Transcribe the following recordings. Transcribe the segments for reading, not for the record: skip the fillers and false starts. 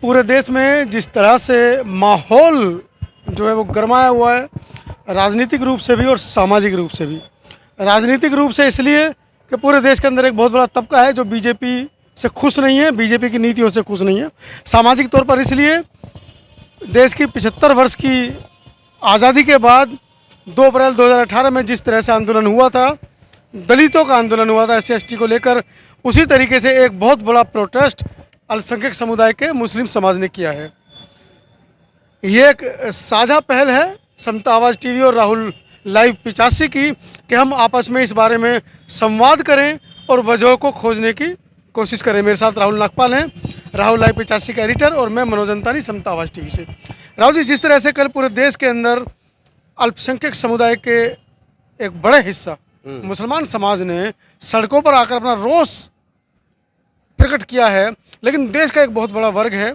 पूरे देश में जिस तरह से माहौल जो है वो गरमाया हुआ है, राजनीतिक रूप से भी और सामाजिक रूप से भी। राजनीतिक रूप से इसलिए कि पूरे देश के अंदर एक बहुत बड़ा तबका है जो बीजेपी से खुश नहीं है, बीजेपी की नीतियों से खुश नहीं है। सामाजिक तौर पर इसलिए देश की 75 वर्ष की आज़ादी के बाद 2 अप्रैल 2018 में जिस तरह से आंदोलन हुआ था, दलितों का आंदोलन हुआ था SC/ST को लेकर, उसी तरीके से एक बहुत बड़ा प्रोटेस्ट अल्पसंख्यक समुदाय के मुस्लिम समाज ने किया है। ये एक साझा पहल है समता आवाज़ टीवी और राहुल लाइव 85 की कि हम आपस में इस बारे में संवाद करें और वजहों को खोजने की कोशिश करें। मेरे साथ राहुल नागपाल हैं, राहुल लाइव 85 का एडिटर, और मैं मनोज अंतानी समता आवाज़ टीवी से। राहुल जी, जिस तरह से कल पूरे देश के अंदर अल्पसंख्यक समुदाय के एक बड़े हिस्सा मुसलमान समाज ने सड़कों पर आकर अपना रोष प्रकट किया है, लेकिन देश का एक बहुत बड़ा वर्ग है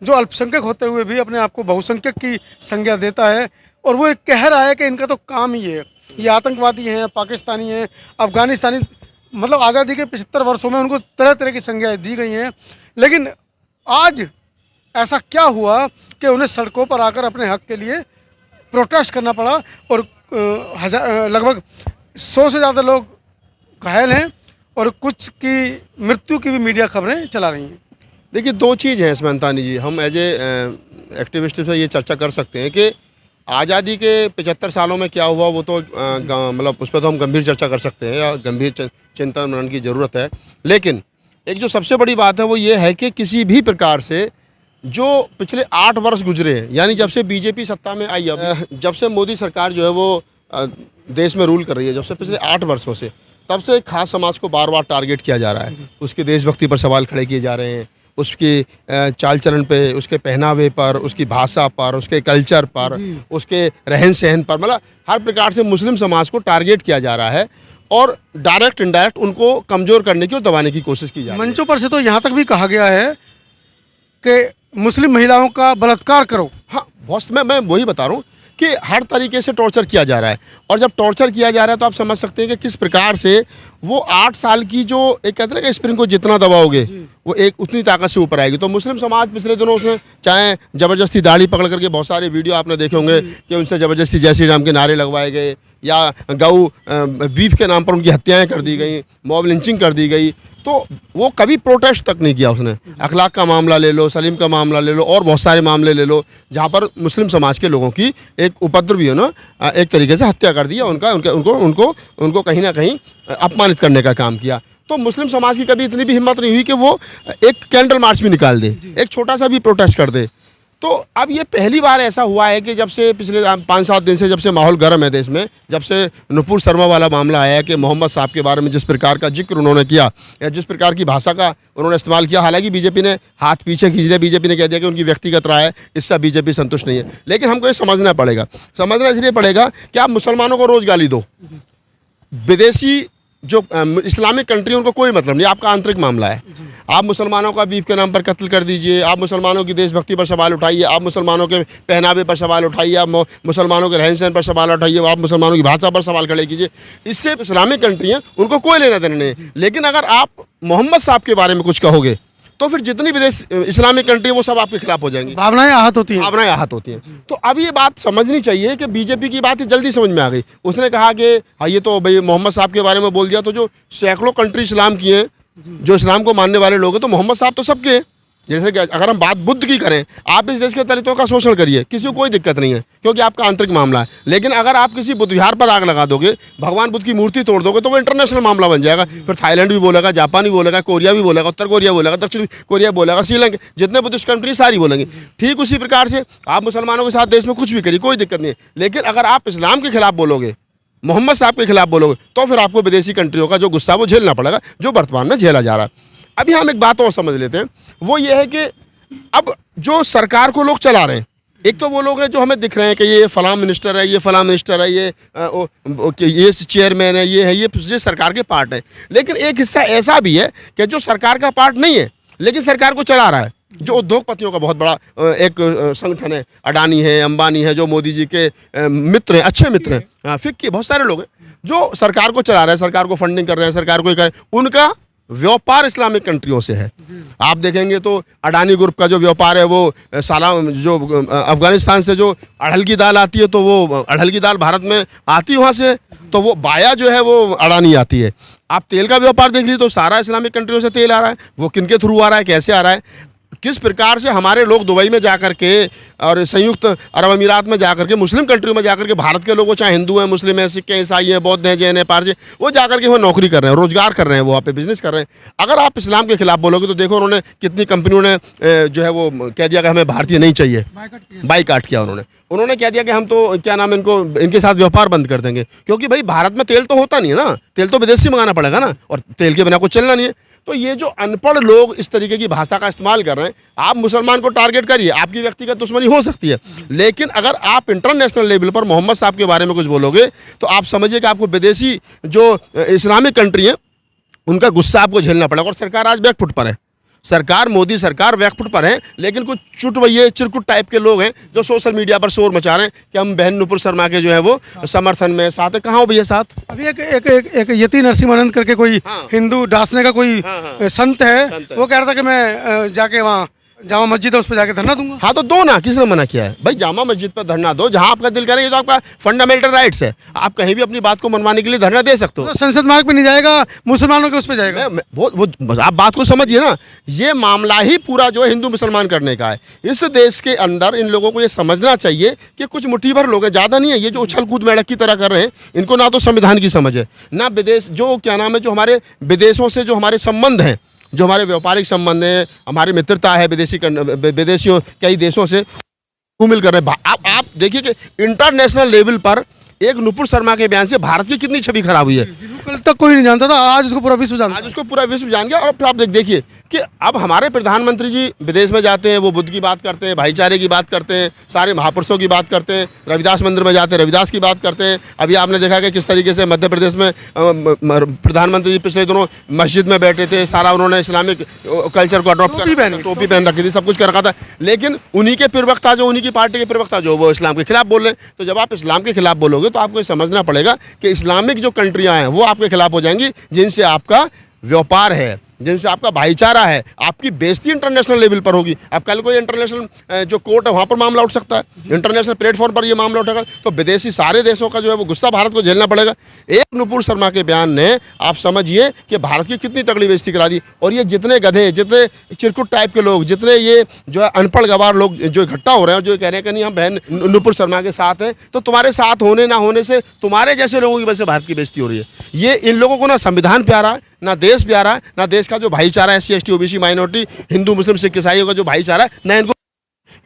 जो अल्पसंख्यक होते हुए भी अपने आप को बहुसंख्यक की संज्ञा देता है, और वो एक कह रहा है कि इनका तो काम ही है, ये आतंकवादी हैं, पाकिस्तानी हैं, अफगानिस्तानी, मतलब आज़ादी के 75 वर्षों में उनको तरह तरह की संज्ञाएँ दी गई हैं। लेकिन आज ऐसा क्या हुआ कि उन्हें सड़कों पर आकर अपने हक के लिए प्रोटेस्ट करना पड़ा, और लगभग 100 से ज़्यादा लोग घायल हैं और कुछ की मृत्यु की भी मीडिया खबरें चला रही हैं। देखिए, 2 चीज़ हैं इसमें अंतानी जी। हम एज ए एक्टिविस्ट से ये चर्चा कर सकते हैं कि आज़ादी के 75 सालों में क्या हुआ, वो तो मतलब उस पर तो हम गंभीर चर्चा कर सकते हैं या गंभीर चिंतन मनन की ज़रूरत है। लेकिन एक जो सबसे बड़ी बात है वो ये है कि किसी भी प्रकार से जो पिछले 8 वर्ष गुजरे हैं, यानी जब से बीजेपी सत्ता में आई, अब जब से मोदी सरकार जो है वो देश में रूल कर रही है, जब से पिछले 8 वर्षों से, तब से खास समाज को बार बार टारगेट किया जा रहा है। उसकी देशभक्ति पर सवाल खड़े किए जा रहे हैं, उसकी चाल चलन पे, उसके पहनावे पर, उसकी भाषा पर, उसके कल्चर पर, उसके रहन सहन पर, मतलब हर प्रकार से मुस्लिम समाज को टारगेट किया जा रहा है और डायरेक्ट इनडायरेक्ट उनको कमज़ोर करने की और दबाने की कोशिश की जा रही है। मंचों पर से तो यहाँ तक भी कहा गया है कि मुस्लिम महिलाओं का बलात्कार करो। हाँ, बहुत मैं वही बता रहा हूँ कि हर तरीके से टॉर्चर किया जा रहा है, और जब टॉर्चर किया जा रहा है तो आप समझ सकते हैं कि किस प्रकार से वो 8 साल की जो एक कहते हैं कि स्प्रिंग को जितना दबाओगे वो एक उतनी ताकत से ऊपर आएगी। तो मुस्लिम समाज पिछले दिनों उसमें चाहे ज़बरदस्ती दाढ़ी पकड़ करके, बहुत सारे वीडियो आपने देखे होंगे कि उनसे ज़बरदस्ती जय श्री राम के नारे लगवाए गए, या गऊ बीफ के नाम पर उनकी हत्याएँ कर दी गई, मॉब लिंचिंग कर दी गई। तो वो कभी प्रोटेस्ट तक नहीं किया उसने। अखलाक का मामला ले लो, सलीम का मामला ले लो, और बहुत सारे मामले ले लो जहाँ पर मुस्लिम समाज के लोगों की एक उपद्रवी ना एक तरीके से हत्या कर दिया, उनको कहीं ना कहीं अपमानित करने का काम किया। तो मुस्लिम समाज की कभी इतनी भी हिम्मत नहीं हुई कि वो एक कैंडल मार्च भी निकाल दे, एक छोटा सा भी प्रोटेस्ट कर दे। तो अब ये पहली बार ऐसा हुआ है कि जब से पिछले 5-7 दिन से जब से माहौल गर्म है देश में, जब से नुपुर शर्मा वाला मामला आया कि मोहम्मद साहब के बारे में जिस प्रकार का जिक्र उन्होंने किया या जिस प्रकार की भाषा का उन्होंने इस्तेमाल किया, हालांकि बीजेपी ने हाथ पीछे खींच दिया, बीजेपी ने कह दिया कि उनकी व्यक्तिगत राय है, इससे बीजेपी संतुष्ट नहीं है। लेकिन हमको ये समझना इसलिए पड़ेगा कि आप मुसलमानों को रोज़ गाली दो, विदेशी जो इस्लामिक कंट्री उनको कोई मतलब नहीं, आपका आंतरिक मामला है। आप मुसलमानों का बीफ के नाम पर कत्ल कर दीजिए, आप मुसलमानों की देशभक्ति पर सवाल उठाइए, आप मुसलमानों के पहनावे पर सवाल उठाइए, आप मुसलमानों के रहन सहन पर सवाल उठाइए, आप मुसलमानों की भाषा पर सवाल खड़े कीजिए। इससे इस्लामिक कंट्री हैं, उनको कोई लेना देना नहीं है। लेकिन अगर आप मोहम्मद साहब के बारे में कुछ कहोगे तो फिर जितनी भी देश इस्लामिक कंट्री वो सब आपके खिलाफ हो जाएंगी, भावनाएं आहत होती हैं। तो अब ये बात समझनी चाहिए कि बीजेपी की बात जल्दी समझ में आ गई। उसने कहा कि हाँ, ये तो भाई मोहम्मद साहब के बारे में बोल दिया, तो जो सैकड़ों कंट्री इस्लाम की हैं, जो इस्लाम को मानने वाले लोग हैं, तो मोहम्मद साहब तो सबके हैं। जैसे कि अगर हम बात बुद्ध की करें, आप इस देश के दलितों का शोषण करिए, किसी को कोई दिक्कत नहीं है, क्योंकि आपका आंतरिक मामला है। लेकिन अगर आप किसी बुद्ध विहार पर आग लगा दोगे, भगवान बुद्ध की मूर्ति तोड़ दोगे, तो वो इंटरनेशनल मामला बन जाएगा। फिर थाईलैंड भी बोलेगा, जापान भी बोलेगा, कोरिया भी बोलेगा, उत्तर कोरिया बोलेगा, दक्षिण कोरिया बोलेगा, श्रीलंका, जितने बुद्धिस्ट कंट्री सारी बोलेंगे। ठीक उसी प्रकार से आप मुसलमानों के साथ देश में कुछ भी करिए, कोई दिक्कत नहीं है। लेकिन अगर आप इस्लाम के खिलाफ बोलोगे, मोहम्मद साहब के खिलाफ बोलोगे, तो फिर आपको विदेशी कंट्रियों का जो गुस्सा वो झेलना पड़ेगा, जो वर्तमान में झेला जा रहा है। अभी हम एक बात और समझ लेते हैं, वो ये है कि अब जो सरकार को लोग चला रहे हैं, एक तो वो लोग हैं जो हमें दिख रहे हैं कि ये फलां मिनिस्टर है, ये फलां मिनिस्टर है, ये चेयरमैन है, ये सरकार के पार्ट है। लेकिन एक हिस्सा ऐसा भी है कि जो सरकार का पार्ट नहीं है लेकिन सरकार को चला रहा है, जो उद्योगपतियों का बहुत बड़ा एक संगठन है। अडानी है, अंबानी है, जो मोदी जी के मित्र हैं, अच्छे मित्र हैं, फिक्की बहुत सारे लोग हैं जो सरकार को चला रहे हैं, सरकार को फंडिंग कर रहे हैं, सरकार को कर रहे हैं। उनका व्यापार इस्लामिक कंट्रियों से है। आप देखेंगे तो अडानी ग्रुप का जो व्यापार है वो साला जो अफगानिस्तान से जो अड़हल की दाल आती है तो वो अड़हल की दाल भारत में आती है वहाँ से, तो वो बाया जो है वो अडानी आती है। आप तेल का व्यापार देख लीजिए तो सारा इस्लामिक कंट्रियों से तेल आ रहा है, वो किनके थ्रू आ रहा है, कैसे आ रहा है, किस प्रकार से हमारे लोग दुबई में जाकर के और संयुक्त अरब अमीरात में जाकर के मुस्लिम कंट्रियों में जाकर के भारत के लोग, चाहे हिंदू हैं, मुस्लिम हैं, सिख हैं, ईसाई हैं, बौद्ध हैं, जैन हैं, पारसी, वो जाकर के वहाँ नौकरी कर रहे हैं, रोजगार कर रहे हैं, वो वहाँ पे बिजनेस कर रहे हैं। अगर आप इस्लाम के खिलाफ बोलोगे तो देखो उन्होंने कितनी कंपनियों ने जो है वो कह दिया कि हमें भारतीय नहीं चाहिए, बाईकाट किया उन्होंने कह दिया कि हम तो क्या नाम है इनके साथ व्यापार बंद कर देंगे, क्योंकि भाई भारत में तेल तो होता नहीं है ना, तेल तो विदेश से मंगाना पड़ेगा ना, और तेल के बिना कुछ चलना नहीं है। तो ये जो अनपढ़ लोग इस तरीके की भाषा का इस्तेमाल कर रहे हैं, आप मुसलमान को टारगेट करिए, आपकी व्यक्तिगत दुश्मनी हो सकती है, लेकिन अगर आप इंटरनेशनल लेवल पर मोहम्मद साहब के बारे में कुछ बोलोगे तो आप समझिए कि आपको विदेशी जो इस्लामिक कंट्री है उनका गुस्सा आपको झेलना पड़ेगा। और सरकार आज बैकफुट पर है, सरकार, मोदी सरकार बैकफुट पर है, लेकिन कुछ चुटवैये चिरकुट टाइप के लोग हैं जो सोशल मीडिया पर शोर मचा रहे हैं कि हम बहन नुपुर शर्मा के जो है वो समर्थन में साथ है। कहाँ हो भैया साथ? अभी एक यति नरसिंहानंद करके कोई हिंदू डासने का कोई संत है, वो कह रहा था कि मैं जाके वहाँ जामा मस्जिद है उस पर जाके धरना दूंगा। हाँ तो दो ना, किसने मना किया है भाई? जामा मस्जिद पर धरना दो, जहाँ आपका दिल करे, ये तो आपका फंडामेंटल राइट्स है, आप कहीं भी अपनी बात को मनवाने के लिए धरना दे सकते हो। तो संसद मार्ग पे नहीं जाएगा, मुसलमानों के उस पर जाएगा। वो आप बात को समझिए ना, ये मामला ही पूरा जो है हिंदू मुसलमान करने का है। इस देश के अंदर इन लोगों को ये समझना चाहिए कि कुछ मुट्ठी भर लोग हैं, ज़्यादा नहीं है। ये जो उछल कूद मेढ़क की तरह कर रहे हैं, इनको ना तो संविधान की समझ है, ना विदेश जो क्या नाम है जो हमारे विदेशों से जो हमारे संबंध हैं, जो हमारे व्यापारिक संबंध हैं, हमारी मित्रता है विदेशियों कई देशों से घूमिल कर रहे हैं। आप देखिए कि इंटरनेशनल लेवल पर एक नुपुर शर्मा के बयान से भारत की कितनी छवि खराब हुई है। कल तक कोई नहीं जानता था, आज उसको पूरा विश्व जानता है। आज उसको पूरा विश्व जान गया। और फिर आप देखिए कि अब हमारे प्रधानमंत्री जी विदेश में जाते हैं, वो बुद्ध की बात करते हैं, भाईचारे की बात करते हैं, सारे महापुरुषों की बात करते हैं, रविदास मंदिर में जाते हैं, रविदास की बात करते हैं। अभी आपने देखा कि किस तरीके से मध्य प्रदेश में प्रधानमंत्री जी पिछले दिनों मस्जिद में बैठे थे, सारा उन्होंने इस्लामिक कल्चर को अडॉप्ट कर, टोपी पहन रखी थी, सब कुछ कर रखा था, लेकिन उन्हीं के प्रवक्ता जो उन्हीं की पार्टी के प्रवक्ता जो वो इस्लाम के खिलाफ बोल रहे हैं। तो जब आप इस्लाम के खिलाफ बोलोगे तो आपको समझना पड़ेगा कि इस्लामिक जो कंट्रियां हैं वो आपके खिलाफ हो जाएंगी, जिनसे आपका व्यापार है, जिनसे आपका भाईचारा है, आपकी बेइज्जती इंटरनेशनल लेवल पर होगी। अब कल कोई इंटरनेशनल जो कोर्ट है वहाँ पर मामला उठ सकता है, इंटरनेशनल प्लेटफॉर्म पर ये मामला उठेगा, तो विदेशी सारे देशों का जो है वो गुस्सा भारत को झेलना पड़ेगा। एक नुपुर शर्मा के बयान ने आप समझिए कि भारत की कितनी तगड़ी बेइज्जती करा दी। और ये जितने गधे, जितने चिरकुट टाइप के लोग, जितने ये जो है अनपढ़ गवार लोग जो इकट्ठा हो रहे हैं, जो कह रहे हैं कि नहीं हम बहन नुपुर शर्मा के साथ हैं, तो तुम्हारे साथ होने ना होने से तुम्हारे जैसे लोगों की वजह से भारत की बेइज्जती हो रही है। ये इन लोगों को ना संविधान प्यारा है, ना देश प्यारा है, ना देश का जो भाईचारा है, SC ST OBC minority, Hindu Muslim Sikh ईसाइयों का जो भाईचारा है, ना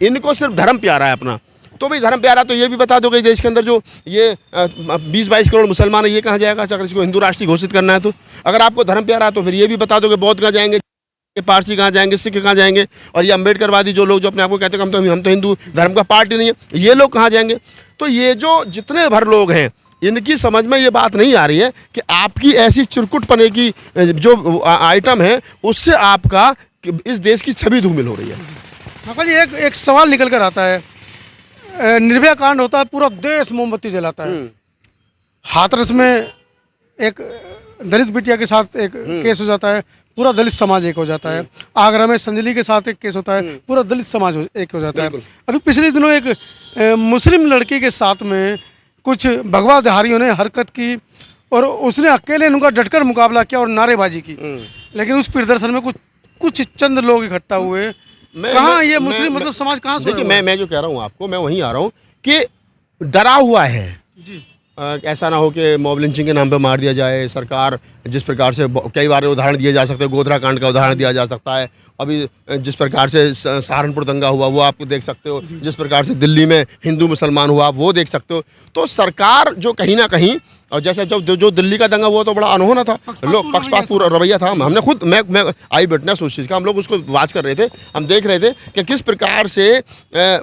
इनको सिर्फ धर्म प्यारा है अपना। तो भाई धर्म प्यारा तो ये भी बता दो कि देश के अंदर जो ये 20-22 करोड़ मुसलमान है, ये कहाँ जाएगा? अगर इसको हिंदू राष्ट्र घोषित करना है तो अगर आपको धर्म प्यारा है तो फिर ये भी बता दो कि बौद्ध कहाँ जाएंगे, पारसी कहाँ जाएंगे, सिख कहाँ जाएंगे, और ये अम्बेडकरवादी जो लोग जो अपने आप को कहते हैं हम तो हिंदू धर्म का पार्टी नहीं है, ये लोग कहाँ जाएंगे? तो ये जो जितने भर लोग हैं, इनकी समझ में ये बात नहीं आ रही है कि आपकी ऐसी चिरकुट पने की जो आइटम है उससे आपका इस देश की छवि धूमिल हो रही है। हाँ जी, एक सवाल निकल कर आता है, निर्भया कांड होता है, पूरा देश मोमबत्ती जलाता है, हाथरस में एक दलित बिटिया के साथ एक केस हो जाता है, पूरा दलित समाज एक हो जाता है, आगरा में संजली के साथ एक केस होता है, पूरा दलित समाज एक हो जाता है। अभी पिछले दिनों एक मुस्लिम लड़की के साथ में कुछ भगवाधारियों ने हरकत की और उसने अकेले उनका डटकर मुकाबला किया और नारेबाजी की, लेकिन उस प्रदर्शन में कुछ चंद लोग इकट्ठा हुए। कहाँ ये मुस्लिम मतलब समाज कहाँ से? देखिए मैं जो कह रहा हूँ आपको, मैं वहीं आ रहा हूँ कि डरा हुआ है जी। ऐसा ना हो कि मॉब लिंचिंग के नाम पे मार दिया जाए। सरकार जिस प्रकार से कई बार उदाहरण दिए जा सकते हैं, गोधरा कांड का उदाहरण दिया जा सकता है, अभी जिस प्रकार से सहारनपुर दंगा हुआ वो आप देख सकते हो, जिस प्रकार से दिल्ली में हिंदू मुसलमान हुआ वो देख सकते हो। तो सरकार जो कहीं ना कहीं, और जैसे जब जो दिल्ली का दंगा हुआ तो बड़ा अनहोना था, लोग पक्षपातपूर्ण रवैया था, हमने खुद मैं आई विटनेस उस चीज़ का, हम लोग उसको वाच कर रहे थे, हम देख रहे थे कि किस प्रकार से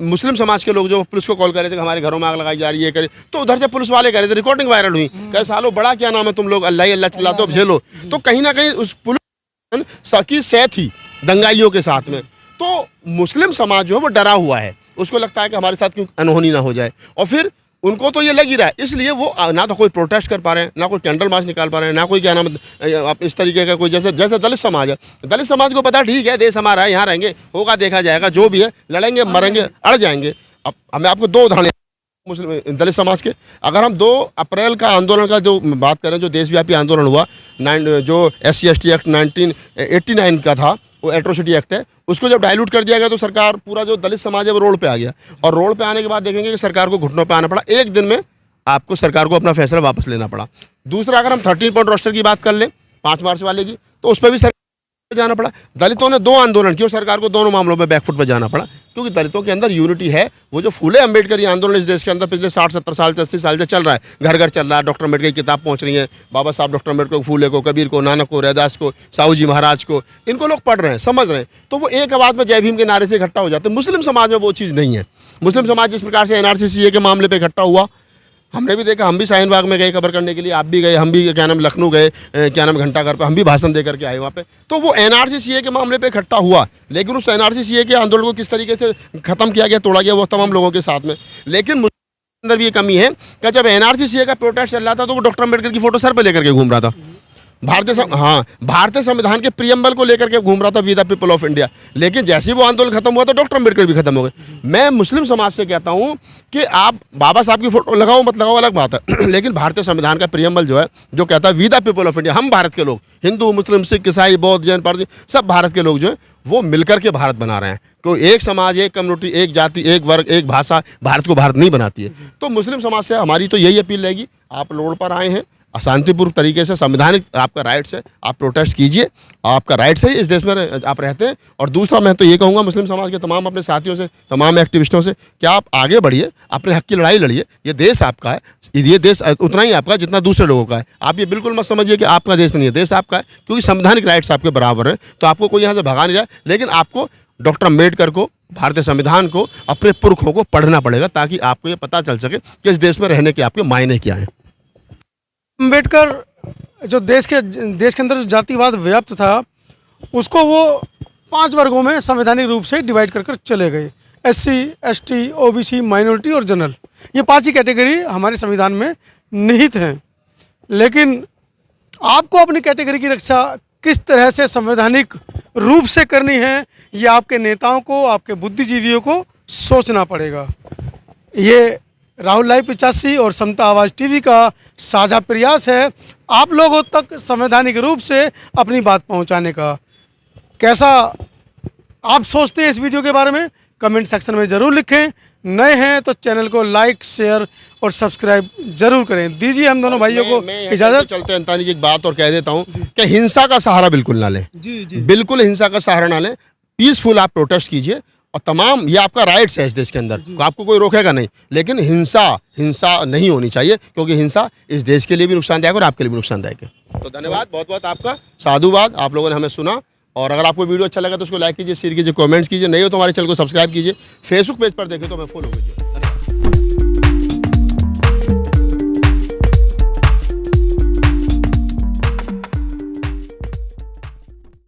मुस्लिम समाज के लोग जो पुलिस को कॉल कर रहे थे कि हमारे घरों में आग लगाई जा रही है, करे तो उधर से पुलिस वाले कह रहे थे, रिकॉर्डिंग वायरल हुई, कह सालो बड़ा क्या नाम है तुम लोग, अल्लाह अल्लाह चिल्लाते हो झेलो। तो कहीं ना कहीं उस पुलिस की सह थी दंगाइयों के साथ में, तो मुस्लिम समाज जो है वो डरा हुआ है, उसको लगता है कि हमारे साथ क्यों अनहोनी ना हो जाए। और फिर उनको तो ये लग ही रहा है, इसलिए वो ना तो कोई प्रोटेस्ट कर पा रहे हैं, ना कोई कैंडल मार्च निकाल पा रहे हैं, ना कोई क्या नाम आप इस तरीके का कोई जैसे दलित समाज है, दलित समाज को पता ठीक है देश हमारा है, यहाँ रहेंगे, होगा देखा जाएगा, जो भी है लड़ेंगे मरेंगे अड़ जाएंगे। अब मैं आपको 2 उदाहरण मुस्लिम दलित समाज के, अगर हम 2 अप्रैल का आंदोलन का जो बात करें, जो देशव्यापी आंदोलन हुआ, जो SC/ST एक्ट 1989 का था, वो एट्रोसिटी एक्ट है, उसको जब डाइल्यूट कर दिया गया तो सरकार, पूरा जो दलित समाज है वो रोड पे आ गया, और रोड पे आने के बाद देखेंगे कि सरकार को घुटनों पे आना पड़ा, 1 दिन में आपको सरकार को अपना फैसला वापस लेना पड़ा। दूसरा, अगर हम 13 पॉइंट रोस्टर की बात कर लें 5 मार्च वाले की, तो उस पर भी जाना पड़ा। दलितों ने 2 आंदोलन किए और सरकार को दोनों मामलों में बैकफुट पर जाना पड़ा, क्योंकि दलितों के अंदर यूनिटी है। वो जो फूले अम्बेडकर आंदोलन इस देश के अंदर पिछले 60-70 साल से 80 साल से चल रहा है, घर घर चल रहा है, डॉक्टर अम्बेडकर की किताब पहुंच रही है, बाबा साहब डॉक्टर अम्बेडकर को, फूले को, कबीर को, नानक को, रैदास को, साहू जी महाराज को, इनको लोग पढ़ रहे हैं, समझ रहे हैं, तो वो एक आवाज़ में जय भीम के नारे से इकट्ठा हो जाते हैं। मुस्लिम समाज में वो चीज़ नहीं है। मुस्लिम समाज जिस प्रकार से NRC CA के मामले पर इकट्ठा हुआ, हमने भी देखा, हम भी शाहीन बाग में गए कवर करने के लिए, आप भी गए, हम भी क्या नाम लखनऊ गए, क्या नाम घंटाघर पर हम भी भाषण दे करके आए वहाँ पे। तो वो NRC CA के मामले पे इकट्ठा हुआ, लेकिन उस NRC CA के आंदोलन को किस तरीके से ख़त्म किया गया, तोड़ा गया, वो तमाम लोगों के साथ में। लेकिन अंदर भी ये कमी है कि जब NRC CA का प्रोटेस्ट चल रहा था तो वो डॉक्टर अम्बेडकर की फोटो सर पर लेकर के घूम रहा था, भारतीय संविधान के प्रियम्बल को लेकर के घूम रहा था, we the people of India. लेकिन जैसे ही वो आंदोलन खत्म हुआ तो डॉक्टर अम्बेडकर भी खत्म हो गए। मैं मुस्लिम समाज से कहता हूं कि आप बाबा साहब की फोटो लगाओ मत लगाओ अलग बात है, लेकिन भारतीय संविधान का प्रियम्बल जो है, जो कहता है we the people of India, हम भारत के लोग, हिंदू मुस्लिम सिख ईसाई बौद्ध जैन पारसी, सब भारत के लोग जो है वो मिलकर के भारत बना रहे हैं। कोई एक समाज, एक कम्युनिटी, एक जाति, एक वर्ग, एक भाषा भारत को भारत नहीं बनाती है। तो मुस्लिम समाज से हमारी तो यही अपील रहेगी, आप रोड पर आए हैं, अशांतिपूर्वक तरीके से, संवैधानिक आपका राइट्स है, आप प्रोटेस्ट कीजिए, आपका राइट्स है, इस देश में आप रहते हैं। और दूसरा, मैं तो ये कहूँगा मुस्लिम समाज के तमाम अपने साथियों से, तमाम एक्टिविस्टों से कि आप आगे बढ़िए, अपने हक की लड़ाई लड़िए। ये देश आपका है, ये देश उतना ही आपका जितना दूसरे लोगों का है। आप ये बिल्कुल मत समझिए कि आपका देश नहीं है, देश आपका है, क्योंकि संवैधानिक राइट्स आपके बराबर है। तो आपको कोई यहाँ से भगा नहीं रहा है, लेकिन आपको डॉक्टर अम्बेडकर को, भारतीय संविधान को, अपने पुरखों को पढ़ना पड़ेगा, ताकि आपको ये पता चल सके कि इस देश में रहने के आपके मायने क्या हैं। अम्बेडकर जो देश के अंदर जो जातिवाद व्याप्त था, उसको वो 5 वर्गों में संवैधानिक रूप से डिवाइड कर चले गए। SC, ST, OBC, माइनॉरिटी और जनरल, ये 5 ही कैटेगरी हमारे संविधान में निहित हैं। लेकिन आपको अपनी कैटेगरी की रक्षा किस तरह से संवैधानिक रूप से करनी है, ये आपके नेताओं को, आपके बुद्धिजीवियों को सोचना पड़ेगा। ये राहुल लाइव 85 और समता आवाज़ TV का साझा प्रयास है आप लोगों तक संवैधानिक रूप से अपनी बात पहुंचाने का। कैसा आप सोचते हैं इस वीडियो के बारे में, कमेंट सेक्शन में ज़रूर लिखें। नए हैं तो चैनल को लाइक, शेयर और सब्सक्राइब जरूर करें। दीजिए हम दोनों भाइयों को इजाज़त। चलते अंतानी जी एक बात और कह देता हूँ कि हिंसा का सहारा बिल्कुल ना लें। जी, बिल्कुल हिंसा का सहारा ना लें, पीसफुल आप प्रोटेस्ट कीजिए, और तमाम ये आपका राइट्स है इस देश के अंदर, आपको कोई रोकेगा नहीं। लेकिन हिंसा नहीं होनी चाहिए, क्योंकि हिंसा इस देश के लिए भी नुकसानदायक और आपके लिए भी नुकसानदायक है। तो धन्यवाद, बहुत बहुत आपका साधुवाद, आप लोगों ने हमें सुना। और अगर आपको वीडियो अच्छा लगा तो उसको लाइक कीजिए, शेयर कीजिए, कमेंट्स कीजिए। नहीं हो तो हमारे चैनल को सब्सक्राइब कीजिए। फेसबुक पेज पर देखें तो हमें फॉलो कीजिए।